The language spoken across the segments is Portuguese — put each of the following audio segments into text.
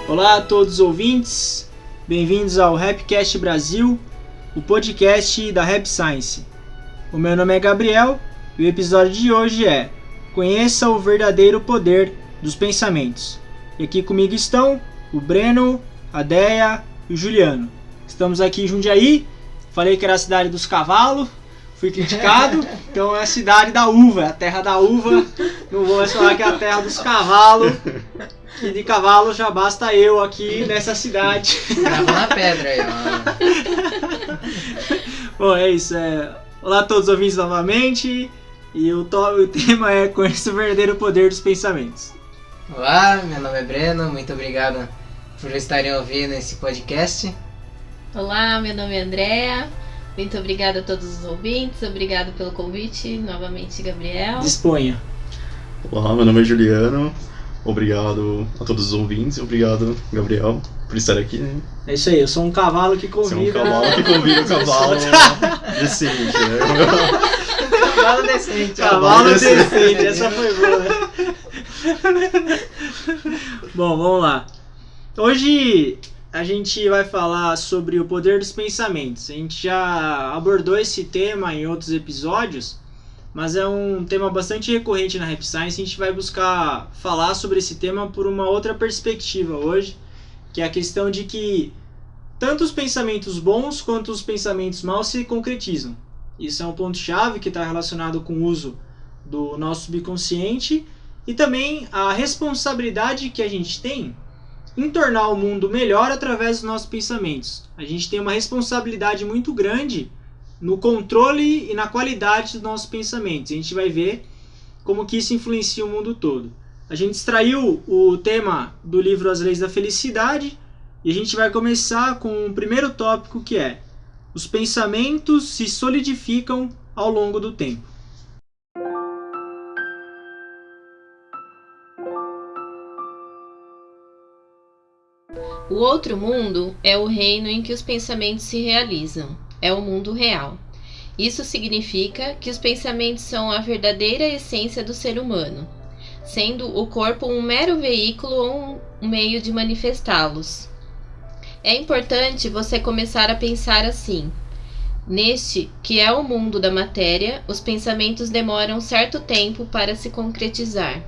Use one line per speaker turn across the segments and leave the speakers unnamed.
Olá a todos os ouvintes, bem-vindos ao Rapcast Brasil, o podcast da Rap Science. O meu nome é Gabriel e o episódio de hoje é Conheça o verdadeiro poder dos pensamentos. E aqui comigo estão o Breno, a Deia e o Juliano. Estamos aqui em Jundiaí, falei que era a cidade dos cavalos, fui criticado, então é a cidade da uva, é a terra da uva, não vou mais falar que é a terra dos cavalos, que de cavalo já basta eu aqui nessa cidade.
Grava na pedra aí, ó.
Bom, é isso, olá a todos os ouvintes novamente, e o tema é Conheça o verdadeiro poder dos pensamentos.
Olá, meu nome é Breno, muito obrigado por estarem ouvindo esse podcast.
Olá, meu nome é Andrea. Muito obrigada a todos os ouvintes, obrigado pelo convite, novamente Gabriel.
Disponha.
Olá, meu nome é Juliano, obrigado a todos os ouvintes, obrado, Gabriel, por estar aqui. Né?
É isso aí, eu sou um cavalo que convida...
Você é um cavalo que convida o cavalo decente, né?
Cavalo decente.
Cavalo decente, essa foi boa. Bom, vamos lá. Hoje a gente vai falar sobre o poder dos pensamentos. A gente já abordou esse tema em outros episódios, mas é um tema bastante recorrente na Rap Science. A gente vai buscar falar sobre esse tema por uma outra perspectiva hoje, que é a questão de que tanto os pensamentos bons quanto os pensamentos maus se concretizam. Isso é um ponto-chave que está relacionado com o uso do nosso subconsciente e também a responsabilidade que a gente tem em tornar o mundo melhor através dos nossos pensamentos. A gente tem uma responsabilidade muito grande no controle e na qualidade dos nossos pensamentos. A gente vai ver como que isso influencia o mundo todo. A gente extraiu o tema do livro As Leis da Felicidade e a gente vai começar com o primeiro tópico, que é: os pensamentos se solidificam ao longo do tempo.
O outro mundo é o reino em que os pensamentos se realizam, é o mundo real. Isso significa que os pensamentos são a verdadeira essência do ser humano, sendo o corpo um mero veículo ou um meio de manifestá-los. É importante você começar a pensar assim: neste, que é o mundo da matéria, os pensamentos demoram certo tempo para se concretizar.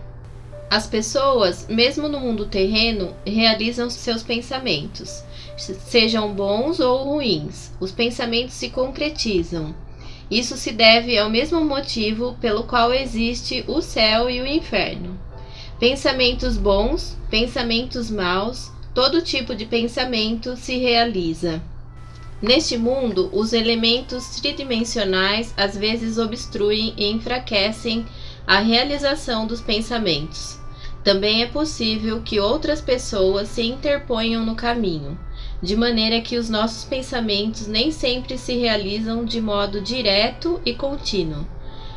As pessoas, mesmo no mundo terreno, realizam seus pensamentos, sejam bons ou ruins. Os pensamentos se concretizam. Isso se deve ao mesmo motivo pelo qual existe o céu e o inferno. Pensamentos bons, pensamentos maus, todo tipo de pensamento se realiza. Neste mundo, os elementos tridimensionais às vezes obstruem e enfraquecem a realização dos pensamentos. Também é possível que outras pessoas se interponham no caminho, de maneira que os nossos pensamentos nem sempre se realizam de modo direto e contínuo,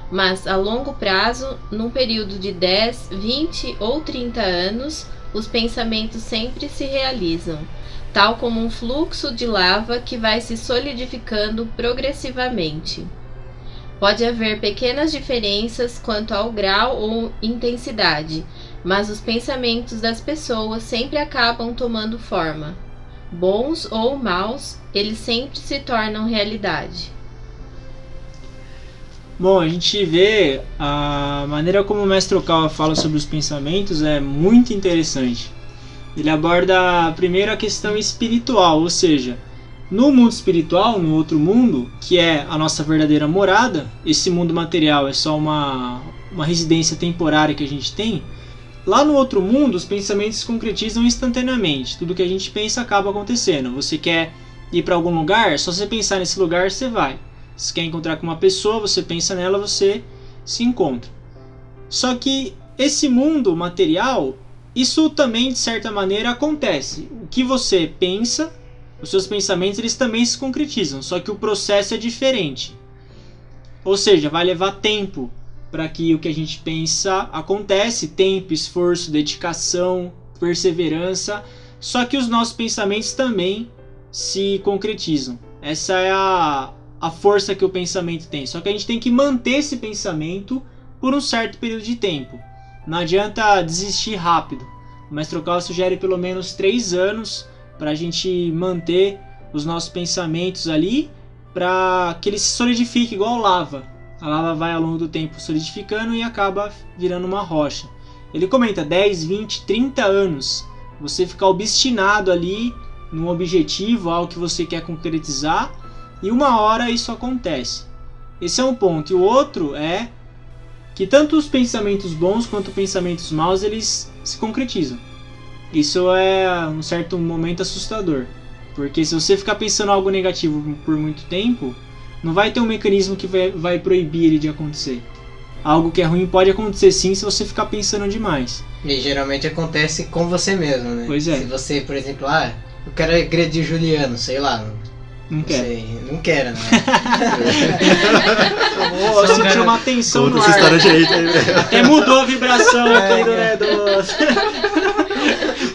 mas a longo prazo, num período de 10, 20 ou 30 anos, os pensamentos sempre se realizam, tal como um fluxo de lava que vai se solidificando progressivamente. Pode haver pequenas diferenças quanto ao grau ou intensidade, mas os pensamentos das pessoas sempre acabam tomando forma. Bons ou maus, eles sempre se tornam realidade.
Bom, a gente vê a maneira como o Mestre Okawa fala sobre os pensamentos é muito interessante. Ele aborda primeiro a questão espiritual, ou seja, no mundo espiritual, no outro mundo, que é a nossa verdadeira morada, esse mundo material é só uma residência temporária que a gente tem. Lá no outro mundo, os pensamentos se concretizam instantaneamente. Tudo que a gente pensa acaba acontecendo. Você quer ir para algum lugar, só você pensar nesse lugar, você vai. Se quer encontrar com uma pessoa, você pensa nela, você se encontra. Só que esse mundo material, isso também de certa maneira acontece. O que você pensa, os seus pensamentos, eles também se concretizam, só que o processo é diferente. Ou seja, vai levar tempo para que o que a gente pensa acontece, tempo, esforço, dedicação, perseverança, só que os nossos pensamentos também se concretizam. Essa é a força que o pensamento tem, só que a gente tem que manter esse pensamento por um certo período de tempo. Não adianta desistir rápido. O Mestre Okawa sugere pelo menos 3 anos para a gente manter os nossos pensamentos ali, para que ele se solidifique igual lava. A lava vai ao longo do tempo solidificando e acaba virando uma rocha. Ele comenta 10, 20, 30 anos. Você ficar obstinado ali num objetivo, algo que você quer concretizar, e uma hora isso acontece. Esse é um ponto. E o outro é que tanto os pensamentos bons quanto os pensamentos maus, eles se concretizam. Isso é um certo momento assustador. Porque se você ficar pensando algo negativo por muito tempo, não vai ter um mecanismo que vai proibir ele de acontecer. Algo que é ruim pode acontecer sim se você ficar pensando demais.
E geralmente acontece com você mesmo, né?
Pois é.
Se você, por exemplo, eu quero agredir Juliano, sei lá.
Não quer.
Não quero, né?
Eu senti uma tensão
Conta
no
essa
ar.
história direito aí, velho.
Até mudou a vibração aqui do...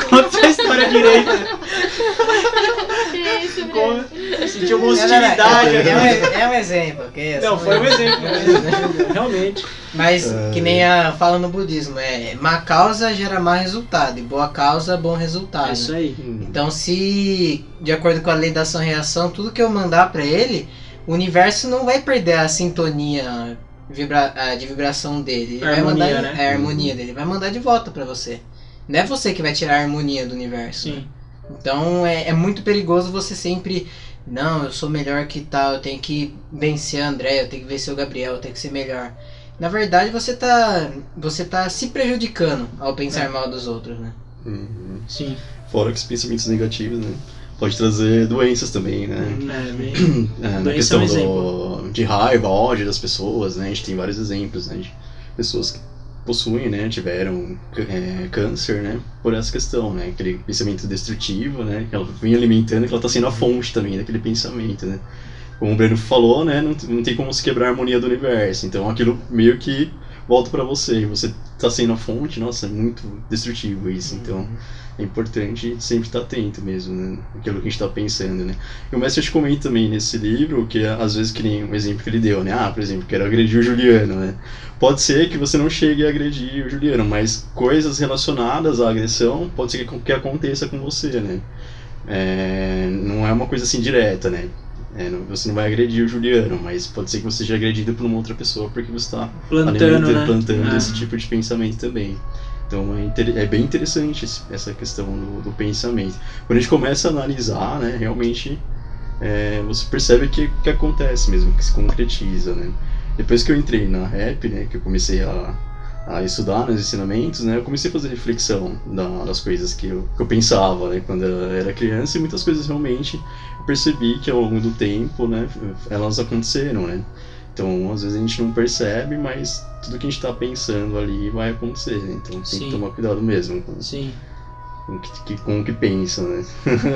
Conta essa história direito. Senti uma hostilidade.
É um exemplo, ok?
Não, foi um exemplo. Realmente.
Mas que nem fala no budismo, má causa gera má resultado, e boa causa, bom resultado.
É isso aí.
Então, se, de acordo com a lei da ação e reação, tudo que eu mandar pra ele, o universo não vai perder a sintonia de vibração dele. Ele
A harmonia, né?
A harmonia dele. Vai mandar de volta pra você. Não é você que vai tirar a harmonia do universo.
Sim.
Né? Então, é muito perigoso você sempre... Não, eu sou melhor que tal, eu tenho que vencer a André, eu tenho que vencer o Gabriel, eu tenho que ser melhor. Na verdade, você tá se prejudicando ao pensar mal dos outros, né?
Sim.
Fora que os pensamentos negativos, né? Pode trazer doenças também, né? Na
Doença
questão
é um exemplo.
de raiva, ódio das pessoas, né? A gente tem vários exemplos, né? De pessoas que possuem, né? Tiveram câncer, né? Por essa questão, né? Aquele pensamento destrutivo, né? Que ela vem alimentando, que ela tá sendo a fonte também daquele pensamento, né? Como o Breno falou, né? Não tem como se quebrar a harmonia do universo. Então aquilo meio que volta pra você. Você tá sendo a fonte, nossa, é muito destrutivo isso. Então é importante sempre estar atento mesmo, né? Aquilo que a gente tá pensando, né? E o mestre te comenta também nesse livro que às vezes, que nem um exemplo que ele deu, né? Por exemplo, quero agredir o Juliano, né? Pode ser que você não chegue a agredir o Juliano, mas coisas relacionadas à agressão pode ser que aconteça com você, né? Não é uma coisa assim direta, né? Você não vai agredir o Juliano, mas pode ser que você seja agredido por uma outra pessoa porque você está plantando esse tipo de pensamento também. Então é bem interessante essa questão do pensamento. Quando a gente começa a analisar, né, realmente você percebe que acontece mesmo, que se concretiza, né? Depois que eu entrei na rap, né, que eu comecei a estudar nos ensinamentos, né, eu comecei a fazer reflexão das coisas que eu pensava, né, quando eu era criança, e muitas coisas realmente eu percebi que ao longo do tempo, né, elas aconteceram, né. Então, às vezes a gente não percebe, mas tudo que a gente está pensando ali vai acontecer, né? Então tem que tomar cuidado mesmo com o que pensa, né.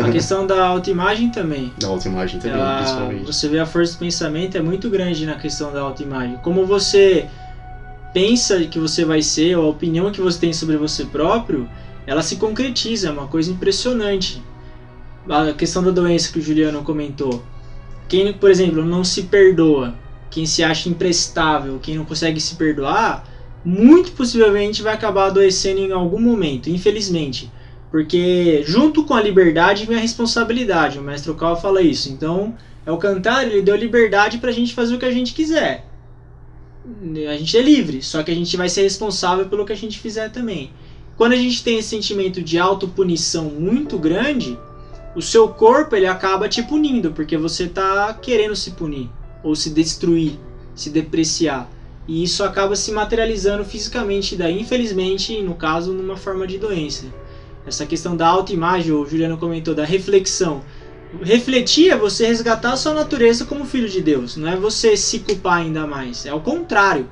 A questão da autoimagem também.
Da autoimagem também, principalmente.
Você vê a força do pensamento é muito grande na questão da autoimagem. Como você pensa que você vai ser, ou a opinião que você tem sobre você próprio, ela se concretiza, é uma coisa impressionante. A questão da doença que o Juliano comentou. Quem, por exemplo, não se perdoa, quem se acha imprestável, quem não consegue se perdoar, muito possivelmente vai acabar adoecendo em algum momento, infelizmente. Porque junto com a liberdade vem a responsabilidade, o Mestre Okawa fala isso. Então, o Cantar, ele deu liberdade pra gente fazer o que a gente quiser. A gente é livre, só que a gente vai ser responsável pelo que a gente fizer também. Quando a gente tem esse sentimento de autopunição muito grande, o seu corpo ele acaba te punindo, porque você está querendo se punir, ou se destruir, se depreciar. E isso acaba se materializando fisicamente, daí, infelizmente, no caso, numa forma de doença. Essa questão da autoimagem, o Juliano comentou, da reflexão. Refletir é você resgatar a sua natureza como filho de Deus, não é você se culpar ainda mais, é o contrário.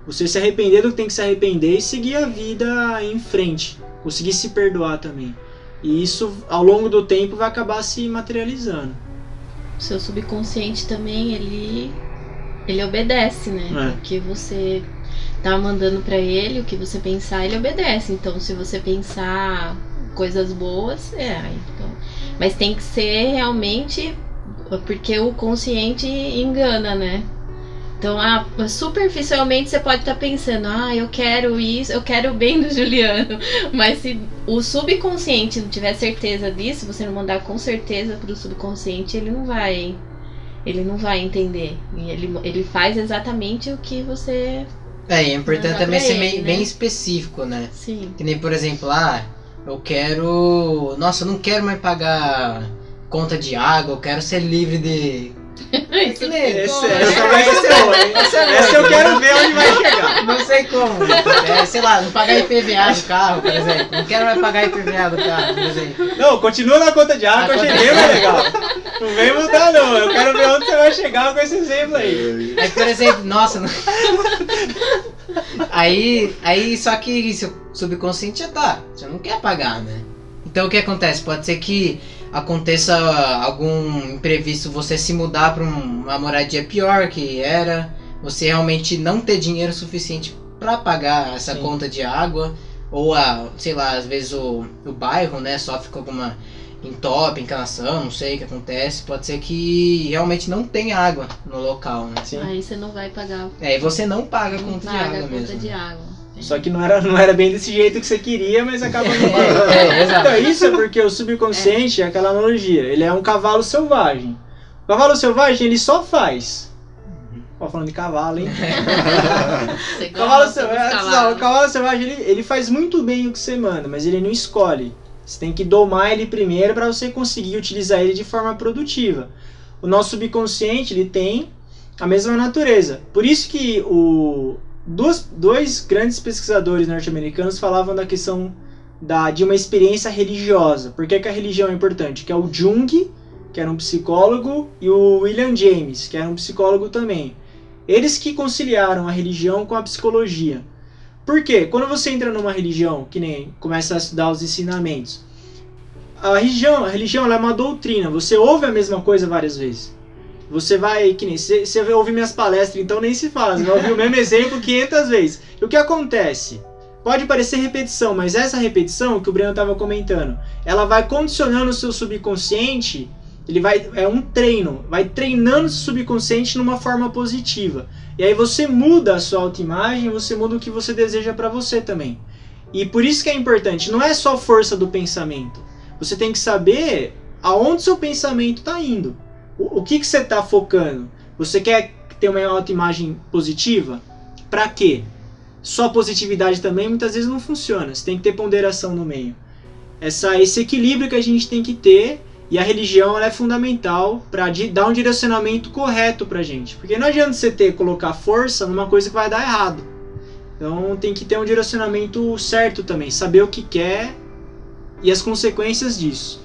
Você se arrepender do que tem que se arrepender e seguir a vida em frente, conseguir se perdoar também. E isso, ao longo do tempo, vai acabar se materializando.
O seu subconsciente também, ele obedece, né? O que você tá mandando pra ele, o que você pensar, ele obedece. Então, se você pensar coisas boas, então... Mas tem que ser realmente... Porque o consciente engana, né? Então, superficialmente você pode estar pensando, eu quero isso, eu quero o bem do Juliano. Mas se o subconsciente não tiver certeza disso, você não mandar com certeza pro subconsciente, ele não vai entender. E ele faz exatamente o que você...
É importante também ser
ele,
bem específico, né?
Sim.
Que nem, por exemplo, eu quero... Nossa, eu não quero mais pagar conta de água, eu quero ser livre de...
Isso
Essa vai ser boa, hein? Essa eu quero ver onde vai chegar.
Não sei como. Sei lá, não pagar IPVA do carro, por exemplo. Não quero mais pagar IPVA do carro, por exemplo.
Não, continua na conta de água que eu cheguei, mas legal. Não vem mudar não, eu quero ver onde você vai chegar com esse exemplo aí.
Aí, por exemplo, nossa... Não... Aí, só que seu subconsciente você não quer pagar, né? Então o que acontece? Pode ser que aconteça algum imprevisto, você se mudar para uma moradia pior que era, você realmente não ter dinheiro suficiente para pagar essa conta de água, ou sei lá, às vezes o bairro, né, sofre com alguma entope, encanação, não sei o que acontece, pode ser que realmente não tenha água no local, né?
Sim.
Aí você não vai pagar.
E você não paga a conta de água mesmo.
Conta de água.
Só que não era bem desse jeito que você queria, mas acaba não pagando.
Exato.
Então isso é porque o subconsciente é aquela analogia, ele é um cavalo selvagem. O cavalo selvagem ele só faz. Ó, falando de cavalo, hein? O cavalo selvagem ele faz muito bem o que você manda, mas ele não escolhe. Você tem que domar ele primeiro para você conseguir utilizar ele de forma produtiva. O nosso subconsciente ele tem a mesma natureza. Por isso que dois grandes pesquisadores norte-americanos falavam da questão de uma experiência religiosa. Por que a religião é importante? Que é o Jung, que era um psicólogo, e o William James, que era um psicólogo também. Eles que conciliaram a religião com a psicologia. Por quê? Quando você entra numa religião, que nem começa a estudar os ensinamentos, a religião ela é uma doutrina, você ouve a mesma coisa várias vezes. Você vai, que nem, você vai ouvir minhas palestras, então nem se fala, você vai ouvir o mesmo exemplo 500 vezes. E o que acontece? Pode parecer repetição, mas essa repetição que o Breno estava comentando, ela vai condicionando o seu subconsciente, é um treino, vai treinando o seu subconsciente numa forma positiva. E aí você muda a sua autoimagem, você muda o que você deseja para você também. E por isso que é importante, não é só força do pensamento. Você tem que saber aonde seu pensamento está indo. O que você está focando? Você quer ter uma autoimagem positiva? Para quê? Só positividade também muitas vezes não funciona. Você tem que ter ponderação no meio. Esse equilíbrio que a gente tem que ter, e a religião ela é fundamental para dar um direcionamento correto pra gente. Porque não adianta você colocar força numa coisa que vai dar errado. Então tem que ter um direcionamento certo também. Saber o que quer e as consequências disso.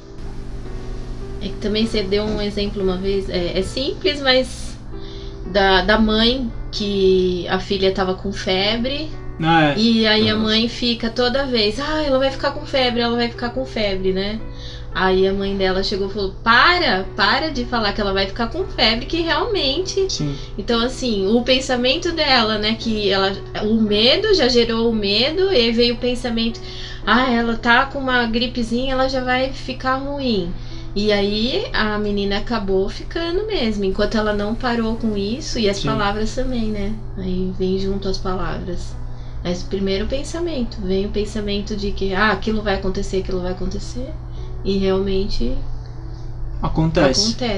É que também você deu um exemplo uma vez, é simples, mas da mãe que a filha estava com febre. E aí a mãe fica toda vez, ela vai ficar com febre, né? Aí a mãe dela chegou e falou, para de falar que ela vai ficar com febre, que realmente...
Sim.
Então assim, o pensamento dela, né, o medo já gerou o medo, e aí veio o pensamento, ela tá com uma gripezinha, ela já vai ficar ruim. E aí a menina acabou ficando mesmo, enquanto ela não parou com isso, e as palavras também, né? Aí vem junto as palavras. Mas primeiro o pensamento, vem o pensamento de que aquilo vai acontecer, e realmente acontece né?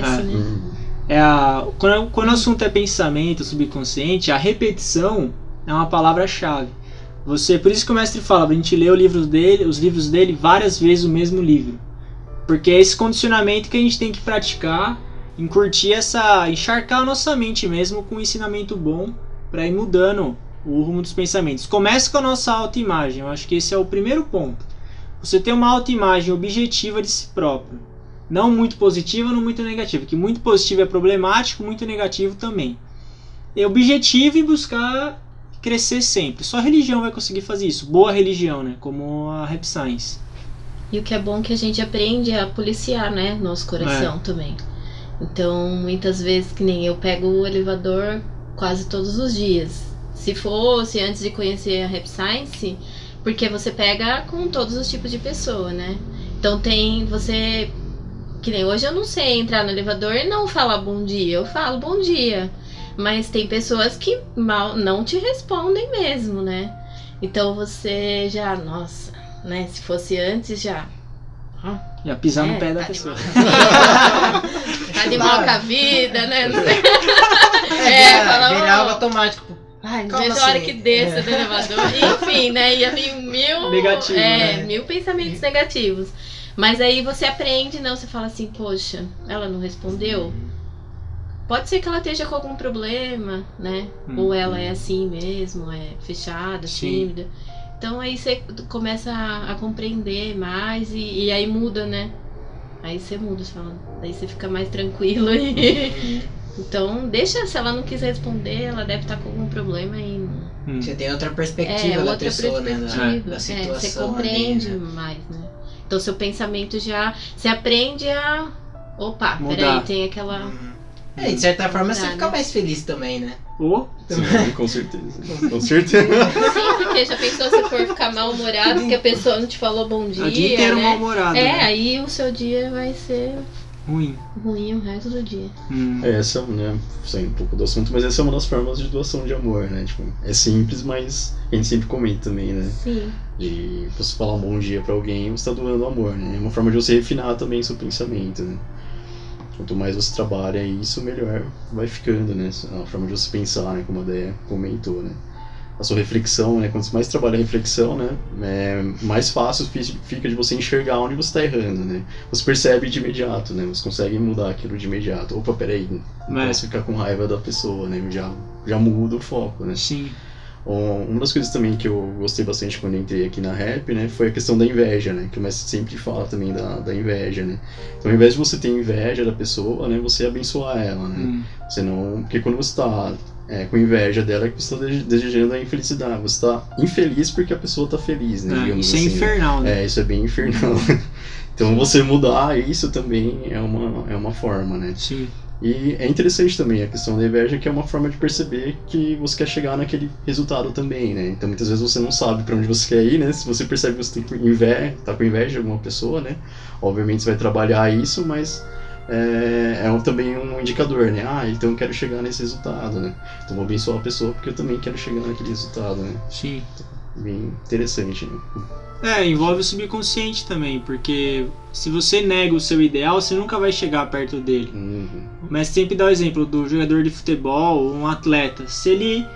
Quando o assunto é pensamento, subconsciente, a repetição é uma palavra-chave. Por isso que o mestre fala, a gente lê os livros dele várias vezes o mesmo livro. Porque é esse condicionamento que a gente tem que praticar, encharcar a nossa mente mesmo com um ensinamento bom para ir mudando o rumo dos pensamentos. Começa com a nossa autoimagem, eu acho que esse é o primeiro ponto. Você ter uma autoimagem objetiva de si próprio. Não muito positiva, não muito negativa. Que muito positivo é problemático, muito negativo também. É objetivo e buscar crescer sempre. Só a religião vai conseguir fazer isso. Boa religião, né? Como a Rap Science.
E o que é bom é que a gente aprende a policiar, né? Nosso coração também. Então, muitas vezes, que nem eu pego o elevador quase todos os dias. Se fosse antes de conhecer a Rap Science, porque você pega com todos os tipos de pessoa, né? Então que nem hoje eu não sei entrar no elevador e não falar bom dia. Eu falo bom dia. Mas tem pessoas que mal não te respondem mesmo, né? Então você já, nossa, né? Se fosse antes já.
Já pisar no pé da
tá
pessoa.
Tá de mal com a vida, né? Não sei.
Virar algo automático.
Ai, não
Calma
vejo a hora
assim.
que desça do elevador. Enfim, né? Ia vir
Negativo, né?
1000 pensamentos negativos. Mas aí você aprende, não, você fala assim, poxa, ela não respondeu? Pode ser que ela esteja com algum problema, né? Ou ela é assim mesmo, é fechada, tímida. Então aí você começa a compreender mais e aí muda, né? Aí você muda, você fala, daí você fica mais tranquilo. Então deixa, se ela não quiser responder, ela deve estar com algum problema e...
Você tem outra perspectiva da
outra
pessoa,
perspectiva.
né? Da situação.
Você compreende
ali, né?
mais, né? Então seu pensamento já... Você aprende a... Opa,
Mudar.
peraí, tem aquela...
De certa forma você
Mudar,
fica
né?
mais feliz também, né?
Sim, com certeza. Com certeza.
Sim, porque já pensou se for ficar mal-humorado porque a pessoa não te falou bom dia,
O dia inteiro
né?
mal-humorado.
É,
né?
aí o seu dia vai ser
Ruim.
ruim o resto do dia.
Essa, né, saindo um pouco do assunto, mas essa é uma das formas de doação de amor, né? Tipo, é simples, mas a gente sempre comenta também, né?
Sim.
De você falar um bom dia pra alguém, você tá doando amor, né? É uma forma de você refinar também seu pensamento, né? Quanto mais você trabalha isso, melhor vai ficando, né? A forma de você pensar, né? Como a Déia comentou, né? A sua reflexão, né? Quanto mais trabalha a reflexão, né? Mais fácil fica de você enxergar onde você está errando, né? Você percebe de imediato, né? Você consegue mudar aquilo de imediato. Opa, peraí, não posso ficar com raiva da pessoa, né? Já muda o foco, né?
Sim.
Uma das coisas também que eu gostei bastante quando entrei aqui na Rap, né, foi a questão da inveja, né, que o mestre sempre fala também da inveja, né. Então, ao invés de você ter inveja da pessoa, né, você abençoar ela, né. Você não, porque quando você está com inveja dela, é que você está desejando a infelicidade. Você está infeliz porque a pessoa está feliz, né, digamos
isso
assim,
é infernal, né?
isso é bem infernal. Então, você mudar isso também é uma forma, né.
Sim.
E é interessante também a questão da inveja, que é uma forma de perceber que você quer chegar naquele resultado também, né? Então muitas vezes você não sabe para onde você quer ir, né? Se você percebe que você tá com inveja de alguma pessoa, né? Obviamente você vai trabalhar isso, mas também um indicador, né? Então eu quero chegar nesse resultado, né? Então vou abençoar a pessoa porque eu também quero chegar naquele resultado, né?
Sim.
Bem interessante, né?
Envolve o subconsciente também, porque se você nega o seu ideal, você nunca vai chegar perto dele. Mas sempre dá o exemplo do jogador de futebol, um atleta. Se ele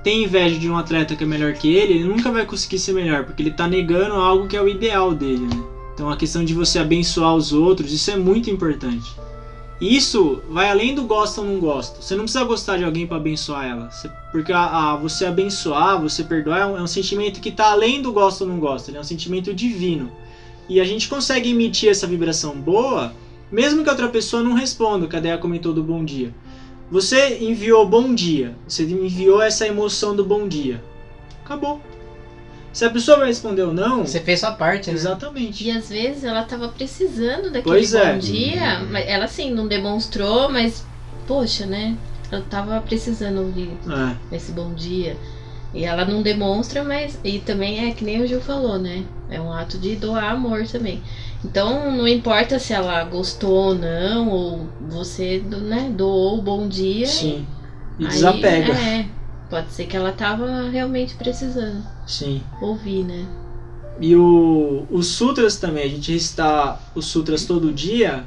tem inveja de um atleta que é melhor que ele nunca vai conseguir ser melhor, porque ele está negando algo que é o ideal dele, né? Então a questão de você abençoar os outros, isso é muito importante. Isso vai além do gosta ou não gosta. Você não precisa gostar de alguém para abençoar ela. Porque você abençoar, você perdoar, é um sentimento que está além do gosta ou não gosta. Ele é um sentimento divino. E a gente consegue emitir essa vibração boa, mesmo que a outra pessoa não responda. Que a Déia comentou do bom dia. Você enviou bom dia. Você enviou essa emoção do bom dia. Acabou. Se a pessoa vai responder ou não...
Você fez sua parte, né?
Exatamente.
E às vezes ela tava precisando daquele
Pois é.
bom dia, mas ela assim, não demonstrou, mas poxa, né? Ela tava precisando ouvir esse bom dia. E ela não demonstra, mas... E também é que nem o Gil falou, né? É um ato de doar amor também. Então não importa se ela gostou ou não, ou você, né, doou o bom dia.
Sim. E
aí,
desapega.
Pode ser que ela tava realmente precisando.
Sim.
Ouvir, né?
E os sutras também, a gente recitar os sutras todo dia,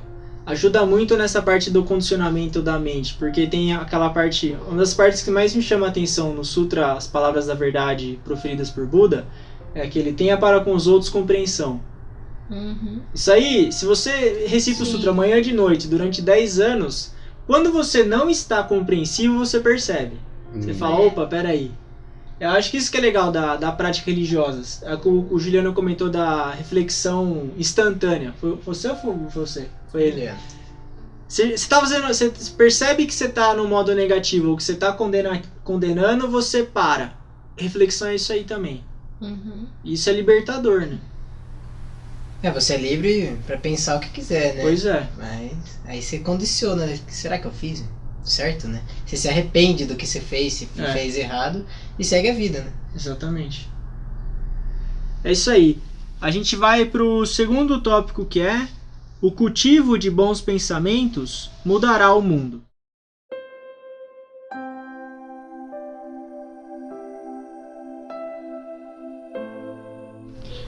ajuda muito nessa parte do condicionamento da mente, porque tem aquela parte, uma das partes que mais me chama a atenção no sutra, as palavras da verdade proferidas por Buda, é aquele tenha para com os outros compreensão. Isso aí, se você recita o sutra manhã e de noite durante 10 anos, quando você não está compreensivo, você percebe. Você fala, opa, peraí. Eu acho que isso que é legal da prática religiosa. O Juliano comentou da reflexão instantânea. Foi você ou foi você? Foi ele. Você percebe que você está no modo negativo ou que você está condenando, você para. Reflexão é isso aí também. Isso é libertador, né?
Você é livre pra pensar o que quiser, né?
Pois é.
Mas aí você condiciona, né? Será que eu fiz certo, né? Você se arrepende do que você fez, se fez errado e segue a vida, né?
Exatamente. É isso aí. A gente vai pro segundo tópico, que é o cultivo de bons pensamentos mudará o mundo.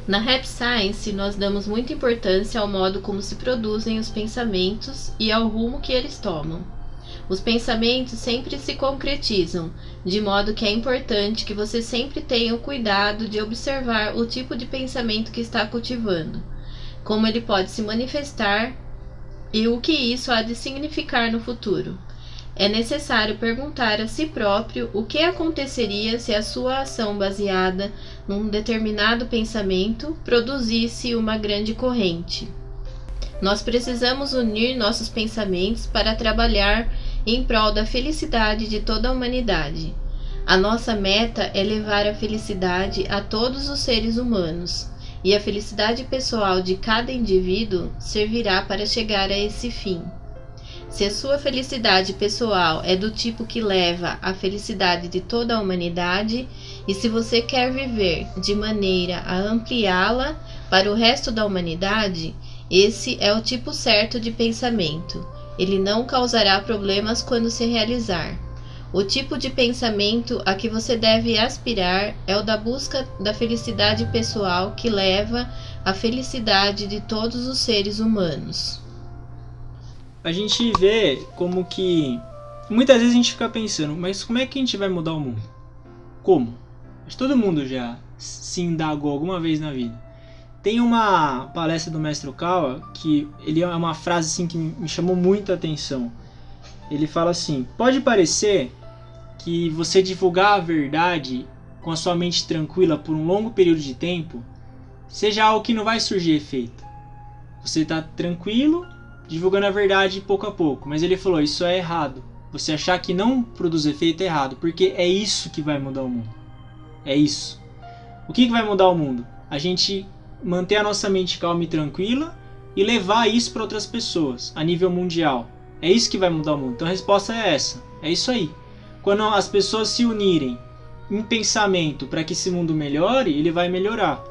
Na Rap Science, nós damos muita importância ao modo como se produzem os pensamentos e ao rumo que eles tomam. Os pensamentos sempre se concretizam, de modo que é importante que você sempre tenha o cuidado de observar o tipo de pensamento que está cultivando, como ele pode se manifestar e o que isso há de significar no futuro. É necessário perguntar a si próprio o que aconteceria se a sua ação baseada num determinado pensamento produzisse uma grande corrente. Nós precisamos unir nossos pensamentos para trabalhar em prol da felicidade de toda a humanidade. A nossa meta é levar a felicidade a todos os seres humanos, e a felicidade pessoal de cada indivíduo servirá para chegar a esse fim. Se a sua felicidade pessoal é do tipo que leva à felicidade de toda a humanidade, e se você quer viver de maneira a ampliá-la para o resto da humanidade, esse é o tipo certo de pensamento. Ele não causará problemas quando se realizar. O tipo de pensamento a que você deve aspirar é o da busca da felicidade pessoal que leva à felicidade de todos os seres humanos.
A gente vê como que muitas vezes a gente fica pensando, mas como é que a gente vai mudar o mundo? Como? Acho que todo mundo já se indagou alguma vez na vida. Tem uma palestra do Mestre Okawa que ele é uma frase assim que me chamou muita atenção. Ele fala assim: pode parecer que você divulgar a verdade com a sua mente tranquila por um longo período de tempo seja algo que não vai surgir efeito. Você está tranquilo, divulgando a verdade pouco a pouco, mas ele falou, isso é errado. Você achar que não produz efeito é errado, porque é isso que vai mudar o mundo. É isso. O que vai mudar o mundo? A gente manter a nossa mente calma e tranquila e levar isso para outras pessoas, a nível mundial. É isso que vai mudar o mundo. Então a resposta é essa. É isso aí. Quando as pessoas se unirem em pensamento para que esse mundo melhore, ele vai melhorar.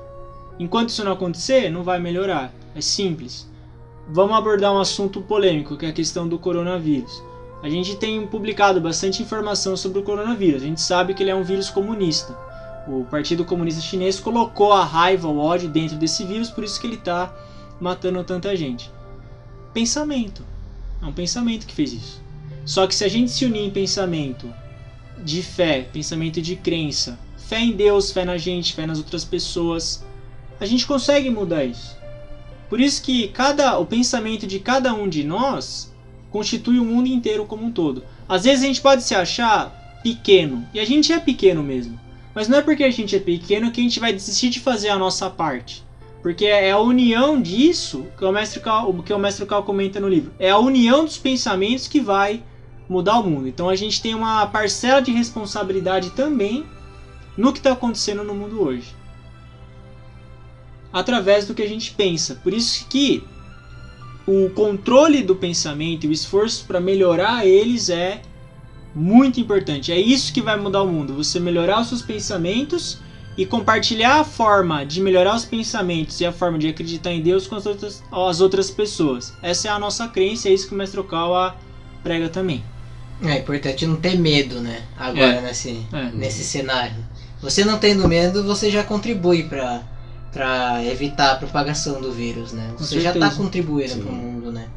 Enquanto isso não acontecer, não vai melhorar. É simples. Vamos abordar um assunto polêmico, que é a questão do coronavírus. A gente tem publicado bastante informação sobre o coronavírus. A gente sabe que ele é um vírus comunista. O Partido Comunista Chinês colocou a raiva, o ódio dentro desse vírus, por isso que ele está matando tanta gente. Pensamento. É um pensamento que fez isso. Só que se a gente se unir em pensamento de fé, pensamento de crença, fé em Deus, fé na gente, fé nas outras pessoas, a gente consegue mudar isso. Por isso que o pensamento de cada um de nós constitui o mundo inteiro como um todo. Às vezes a gente pode se achar pequeno, e a gente é pequeno mesmo. Mas não é porque a gente é pequeno que a gente vai desistir de fazer a nossa parte. Porque é a união disso que o Mestre Okawa comenta no livro. É a união dos pensamentos que vai mudar o mundo. Então a gente tem uma parcela de responsabilidade também no que está acontecendo no mundo hoje. Através do que a gente pensa. Por isso que o controle do pensamento e o esforço para melhorar eles é muito importante. É isso que vai mudar o mundo. Você melhorar os seus pensamentos e compartilhar a forma de melhorar os pensamentos e a forma de acreditar em Deus com as outras pessoas. Essa é a nossa crença, é isso que o Mestre Okawa prega também.
É importante não ter medo, né? Agora nesse cenário. Você não tendo medo, você já contribui para evitar a propagação do vírus, né? Você já está contribuindo para o mundo, né?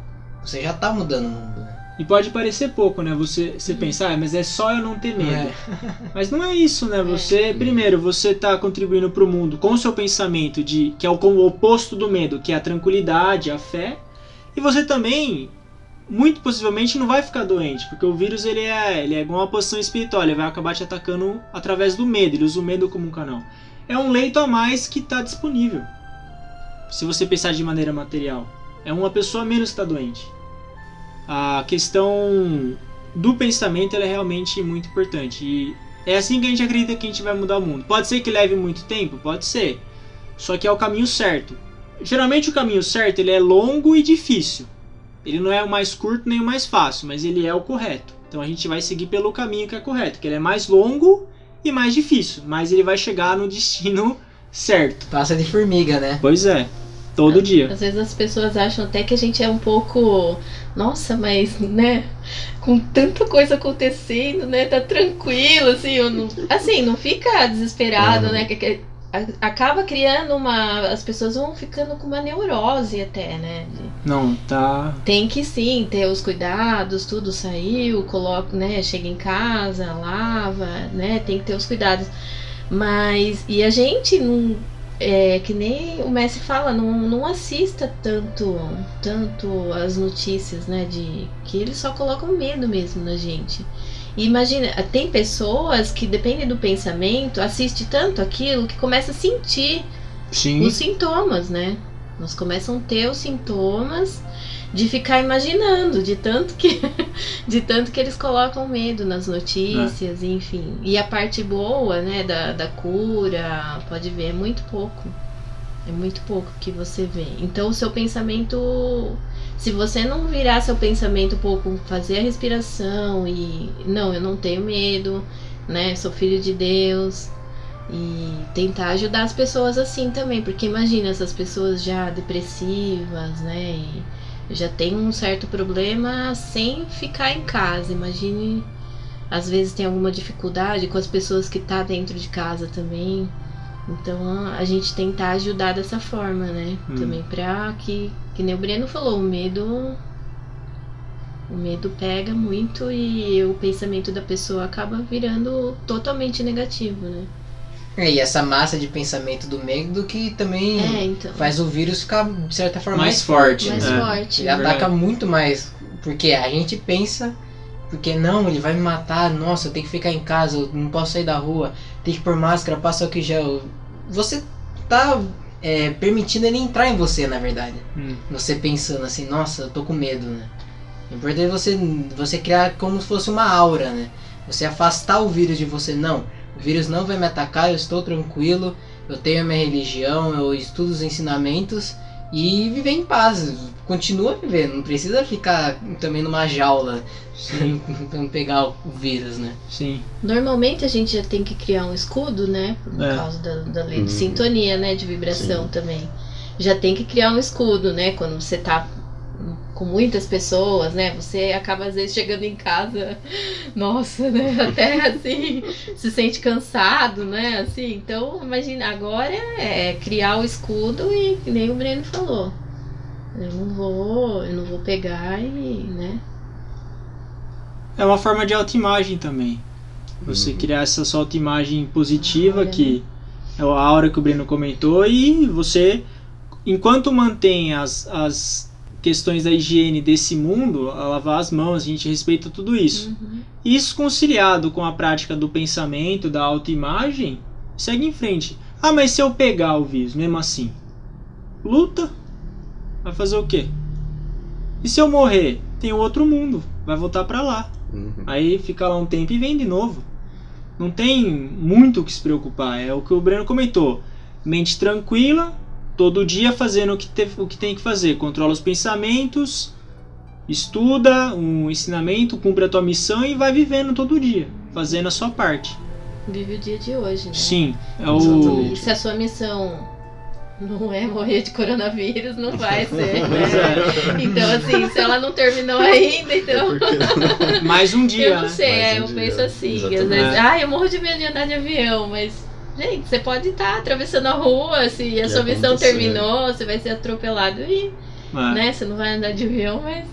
Você já está mudando o mundo, né?
E pode parecer pouco, né? Você pensar, mas é só eu não ter medo. Mas não é isso, né? Primeiro, você está contribuindo para o mundo com o seu pensamento, que é o oposto do medo, que é a tranquilidade, a fé. E você também, muito possivelmente, não vai ficar doente, porque o vírus ele é igual uma posição espiritual, ele vai acabar te atacando através do medo, ele usa o medo como um canal. É um leito a mais que está disponível, se você pensar de maneira material. É uma pessoa a menos que está doente. A questão do pensamento ela é realmente muito importante. E é assim que a gente acredita que a gente vai mudar o mundo. Pode ser que leve muito tempo? Pode ser. Só que é o caminho certo. Geralmente o caminho certo ele é longo e difícil. Ele não é o mais curto nem o mais fácil, mas ele é o correto. Então a gente vai seguir pelo caminho que é correto, que ele é mais longo e mais difícil, mas ele vai chegar no destino certo.
Passa de formiga, né?
Pois é, todo dia.
Às vezes as pessoas acham até que a gente é um pouco... Nossa, mas, né? Com tanta coisa acontecendo, né? Tá tranquilo, assim, não fica desesperado, né? acaba criando as pessoas vão ficando com uma neurose até, né?
Não, tá.
Tem que sim ter os cuidados, tudo saiu, coloca, né? Chega em casa, lava, né? Tem que ter os cuidados. Mas, e a gente não, que nem o Messi fala, não assista tanto as notícias, né? Que eles só colocam medo mesmo na gente. E imagina, tem pessoas que dependem do pensamento, assiste tanto aquilo que começa a sentir
Sim.
os sintomas, né? Nós começam a ter os sintomas de ficar imaginando, de tanto que eles colocam medo nas notícias, enfim. E a parte boa, né, da cura, pode ver, é muito pouco. É muito pouco que você vê. Então o seu pensamento, se você não virar seu pensamento um pouco, fazer a respiração e não, eu não tenho medo, né? Sou filho de Deus. E tentar ajudar as pessoas assim também, porque imagina essas pessoas já depressivas, né? E já tem um certo problema sem ficar em casa. Imagine, às vezes tem alguma dificuldade com as pessoas que tá dentro de casa também. Então a gente tentar ajudar dessa forma, né? Também pra que nem o Breno falou, o medo pega muito e o pensamento da pessoa acaba virando totalmente negativo, né?
E essa massa de pensamento do medo que também
então.
faz o vírus ficar, de certa forma,
mais forte.
Mais forte.
Ele ataca muito mais, porque a gente pensa, porque não, ele vai me matar, nossa, eu tenho que ficar em casa, eu não posso sair da rua, tem que pôr máscara, passar álcool gel. Você tá permitindo ele entrar em você, na verdade. Você pensando assim, nossa, eu tô com medo, né? É importante você criar como se fosse uma aura, né? Você afastar o vírus de você, não. O vírus não vai me atacar, eu estou tranquilo, eu tenho a minha religião, eu estudo os ensinamentos e viver em paz. Continua vivendo, não precisa ficar também numa jaula pra não pegar o vírus, né?
Sim.
Normalmente a gente já tem que criar um escudo, né? Por causa da lei de sintonia, né? De vibração também. Já tem que criar um escudo, né? Quando você tá com muitas pessoas, né? Você acaba às vezes chegando em casa, nossa, né? Até assim, se sente cansado, né? Assim, então, imagina, agora é criar o escudo e nem o Breno falou. Eu não vou pegar e, né?
É uma forma de autoimagem também. Você criar essa sua autoimagem positiva, que é a aura que o Breno comentou, e você, enquanto mantém as questões da higiene desse mundo, a lavar as mãos, a gente respeita tudo isso. Isso conciliado com a prática do pensamento, da autoimagem, segue em frente. Ah, mas se eu pegar o vírus, mesmo assim, luta, vai fazer o quê? E se eu morrer? Tem outro mundo, vai voltar pra lá. Aí fica lá um tempo e vem de novo. Não tem muito o que se preocupar, é o que o Breno comentou. Mente tranquila, todo dia fazendo o que tem que fazer. Controla os pensamentos, estuda um ensinamento, cumpre a tua missão e vai vivendo todo dia, fazendo a sua parte.
Vive o dia de hoje, né?
Sim,
E se a sua missão não é morrer de coronavírus, não vai ser, né? Então, assim, se ela não terminou ainda, então...
Mais um dia,
eu não sei, eu penso assim, às vezes, eu morro de medo de andar de avião, mas, gente, você pode estar atravessando a rua, se a sua missão terminou, você vai ser atropelado e, né, você não vai andar de avião, mas...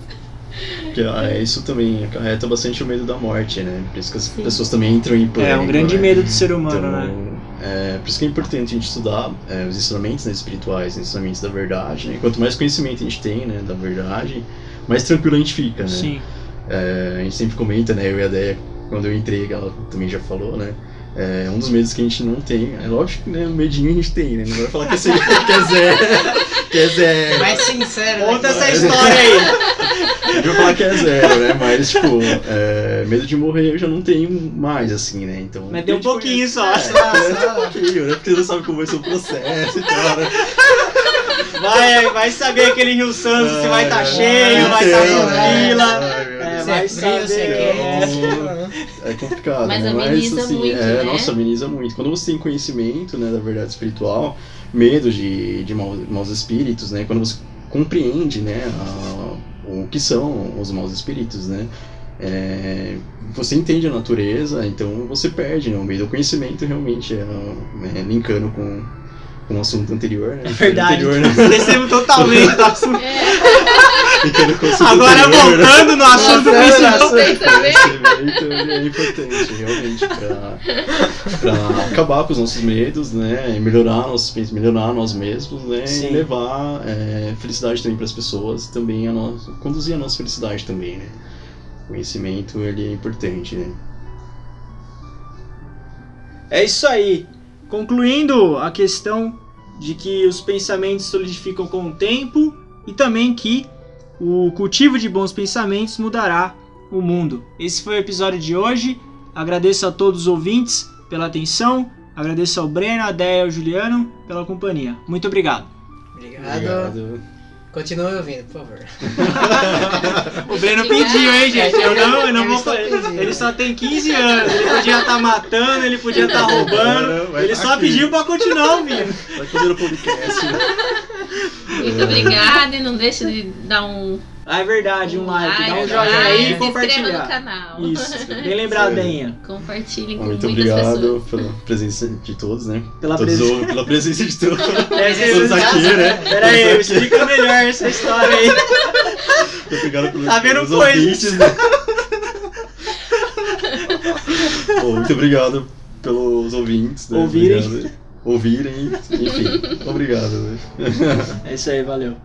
Isso também acarreta bastante o medo da morte, né? Por isso que as pessoas também entram em pânico.
É um grande medo do ser humano,
então,
né?
Por isso que é importante a gente estudar os ensinamentos, né, espirituais, os ensinamentos da verdade, né? Quanto mais conhecimento a gente tem, né, da verdade, mais tranquilo a gente fica, né?
Sim.
A gente sempre comenta, né? Eu e a Déia, quando eu entrei, ela também já falou, né? Um dos medos que a gente não tem, é lógico que, né, o medinho a gente tem, né? Não vai falar que é zero. Que é zero.
Mais sincero.
Conta essa história aí.
Eu vou falar que é zero, né? Mas, tipo, medo de morrer eu já não tenho mais, assim, né? Então,
mas deu um pouquinho só.
Um pouquinho, né? Porque você não sabe como vai ser o processo e tal, né?
Vai saber aquele Rio Santos se vai estar cheio, vai estar com fila. Vai saber.
É complicado,
mas
né?
ameniza
Mas, assim,
muito, né?
Nossa, ameniza muito. Quando você tem conhecimento, né, da verdade espiritual, medo de maus espíritos, né? Quando você compreende, né, o que são os maus espíritos, né? você entende a natureza, então você perde, né? O meio do conhecimento realmente linkando com o assunto anterior, né?
É verdade,
Anterior, né?
esquecemos totalmente do assunto.
Linkando com o assunto
Agora
anterior, né?
voltando no assunto principal.
Conhecimento é importante, realmente, pra acabar com os nossos medos, né? Melhorar nós mesmos, né?
Sim.
E levar felicidade também para as pessoas, também conduzir a nossa felicidade também, né? O conhecimento, ele é importante, né?
É isso aí. Concluindo a questão de que os pensamentos solidificam com o tempo e também que o cultivo de bons pensamentos mudará o mundo. Esse foi o episódio de hoje. Agradeço a todos os ouvintes pela atenção. Agradeço ao Breno, a Déia e ao Juliano pela companhia. Muito obrigado.
Obrigado. Continue ouvindo, por favor.
O Breno pediu, hein, gente? Eu não vou fazer.
pedindo.
Ele só tem 15 anos. Ele podia estar matando, ele podia estar roubando.
Vai
Ele
tá
só
aqui.
pediu pra continuar ouvindo.
Vai fazer o podcast.
Muito obrigada e não deixe de dar um
Ah, é verdade, um like. Dá um
like,
joinha aí e
se inscreva no
compartilhar.
canal.
Isso, bem lembrado, Deinha.
Compartilhem com
Muito
muitas
obrigado
pessoas.
pela presença de todos, né?
Pela
Todos
presença.
pela presença de todos.
É,
Todos aqui, né?
Pera aí, explica melhor essa história aí.
Muito obrigado pelos,
Tá vendo
pelos
coisa?
ouvintes, né? Pô, muito obrigado pelos ouvintes, né?
Ouvirem.
Obrigado. Ouvirem, enfim. Obrigado, né?
É isso aí, valeu.